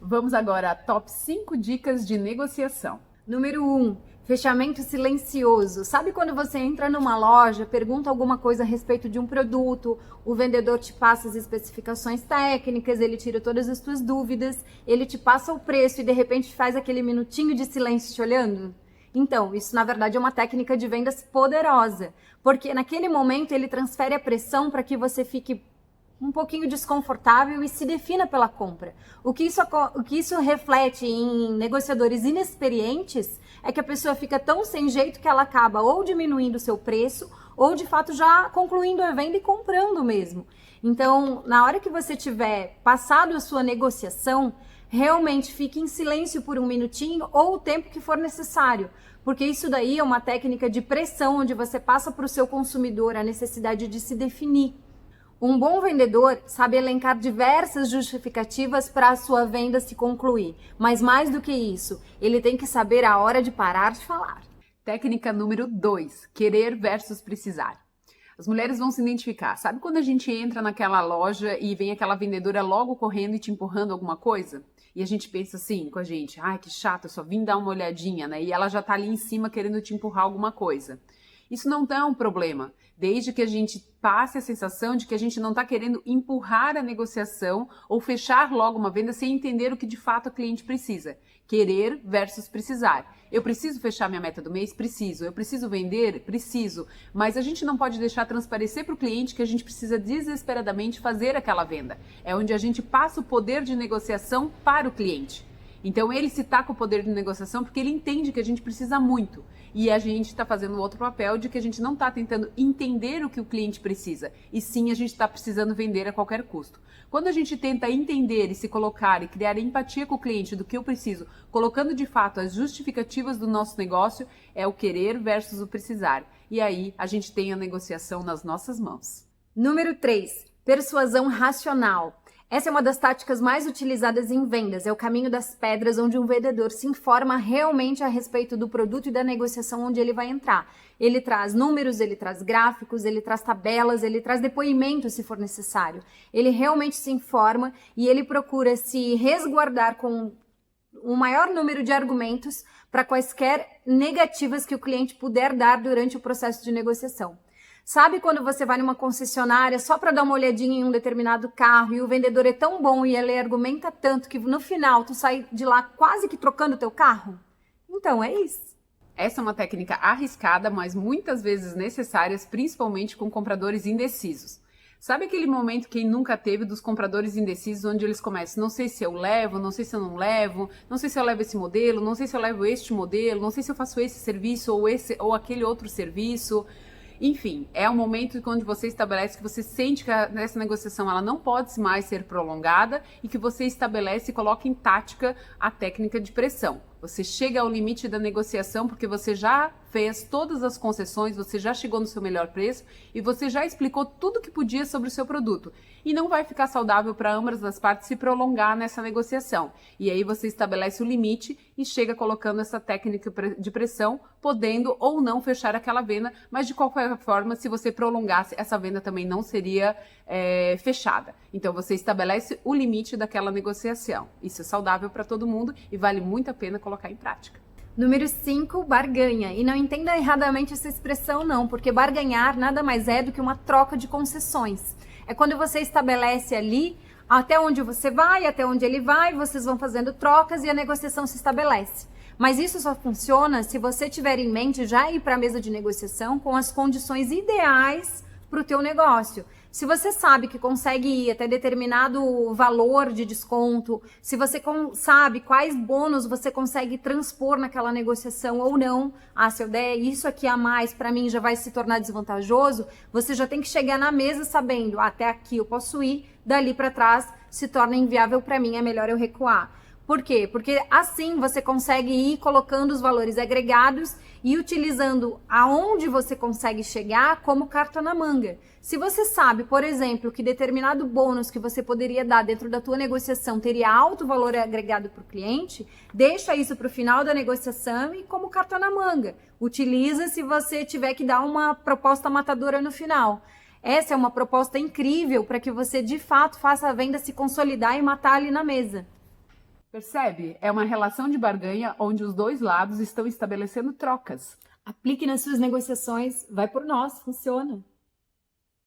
Vamos agora a top 5 dicas de negociação. Número 1, fechamento silencioso. Sabe quando você entra numa loja, pergunta alguma coisa a respeito de um produto, o vendedor te passa as especificações técnicas, ele tira todas as suas dúvidas, ele te passa o preço e de repente faz aquele minutinho de silêncio te olhando? Então, isso na verdade é uma técnica de vendas poderosa, porque naquele momento ele transfere a pressão para que você fique um pouquinho desconfortável e se defina pela compra. O que isso reflete em negociadores inexperientes é que a pessoa fica tão sem jeito que ela acaba ou diminuindo o seu preço ou de fato já concluindo a venda e comprando mesmo. Então, na hora que você tiver passado a sua negociação, realmente fique em silêncio por um minutinho ou o tempo que for necessário, porque isso daí é uma técnica de pressão onde você passa para o seu consumidor a necessidade de se definir. Um bom vendedor sabe elencar diversas justificativas para a sua venda se concluir, mas mais do que isso, ele tem que saber a hora de parar de falar. Técnica número 2, querer versus precisar. As mulheres vão se identificar. Sabe quando a gente entra naquela loja e vem aquela vendedora logo correndo e te empurrando alguma coisa? E a gente pensa assim com a gente, ai que chato, eu só vim dar uma olhadinha, né? E ela já tá ali em cima querendo te empurrar alguma coisa. Isso não é um problema, desde que a gente passe a sensação de que a gente não está querendo empurrar a negociação ou fechar logo uma venda sem entender o que de fato o cliente precisa. Querer versus precisar. Eu preciso fechar minha meta do mês? Preciso. Eu preciso vender? Preciso. Mas a gente não pode deixar transparecer para o cliente que a gente precisa desesperadamente fazer aquela venda. É onde a gente passa o poder de negociação para o cliente. Então ele se tá com o poder de negociação porque ele entende que a gente precisa muito. E a gente está fazendo outro papel de que a gente não está tentando entender o que o cliente precisa. E sim, a gente está precisando vender a qualquer custo. Quando a gente tenta entender e se colocar e criar empatia com o cliente do que eu preciso, colocando de fato as justificativas do nosso negócio, é o querer versus o precisar. E aí a gente tem a negociação nas nossas mãos. Número 3, persuasão racional. Essa é uma das táticas mais utilizadas em vendas, é o caminho das pedras, onde um vendedor se informa realmente a respeito do produto e da negociação onde ele vai entrar. Ele traz números, ele traz gráficos, ele traz tabelas, ele traz depoimentos se for necessário. Ele realmente se informa e ele procura se resguardar com o maior número de argumentos para quaisquer negativas que o cliente puder dar durante o processo de negociação. Sabe quando você vai numa concessionária só para dar uma olhadinha em um determinado carro e o vendedor é tão bom e ele argumenta tanto que no final tu sai de lá quase que trocando o teu carro? Então é isso. Essa é uma técnica arriscada, mas muitas vezes necessária, principalmente com compradores indecisos. Sabe aquele momento que quem nunca teve dos compradores indecisos, onde eles começam, não sei se eu levo, não sei se eu não levo, não sei se eu levo esse modelo, não sei se eu levo este modelo, não sei se eu faço esse serviço ou esse ou aquele outro serviço. Enfim, é um momento onde você estabelece que você sente que essa negociação ela não pode mais ser prolongada e que você estabelece e coloca em tática a técnica de pressão. Você chega ao limite da negociação porque você já fez todas as concessões, você já chegou no seu melhor preço e você já explicou tudo que podia sobre o seu produto. E não vai ficar saudável para ambas as partes se prolongar nessa negociação. E aí você estabelece o limite e chega colocando essa técnica de pressão, podendo ou não fechar aquela venda, mas de qualquer forma, se você prolongasse, essa venda também não seria fechada. Então você estabelece o limite daquela negociação. Isso é saudável para todo mundo e vale muito a pena colocar em prática. Número 5, barganha. E não entenda erradamente essa expressão não, porque barganhar nada mais é do que uma troca de concessões. É quando você estabelece ali até onde você vai, até onde ele vai, vocês vão fazendo trocas e a negociação se estabelece. Mas isso só funciona se você tiver em mente já ir para a mesa de negociação com as condições ideais para o teu negócio. Se você sabe que consegue ir até determinado valor de desconto, se você sabe quais bônus você consegue transpor naquela negociação ou não, se eu der isso aqui a mais, para mim já vai se tornar desvantajoso, você já tem que chegar na mesa sabendo, até aqui eu posso ir, dali para trás se torna inviável para mim, é melhor eu recuar. Por quê? Porque assim você consegue ir colocando os valores agregados e utilizando aonde você consegue chegar como carta na manga. Se você sabe, por exemplo, que determinado bônus que você poderia dar dentro da tua negociação teria alto valor agregado para o cliente, deixa isso para o final da negociação e como carta na manga. Utiliza se você tiver que dar uma proposta matadora no final. Essa é uma proposta incrível para que você de fato faça a venda se consolidar e matar ali na mesa. Percebe? É uma relação de barganha onde os dois lados estão estabelecendo trocas. Aplique nas suas negociações, vai por nós, funciona.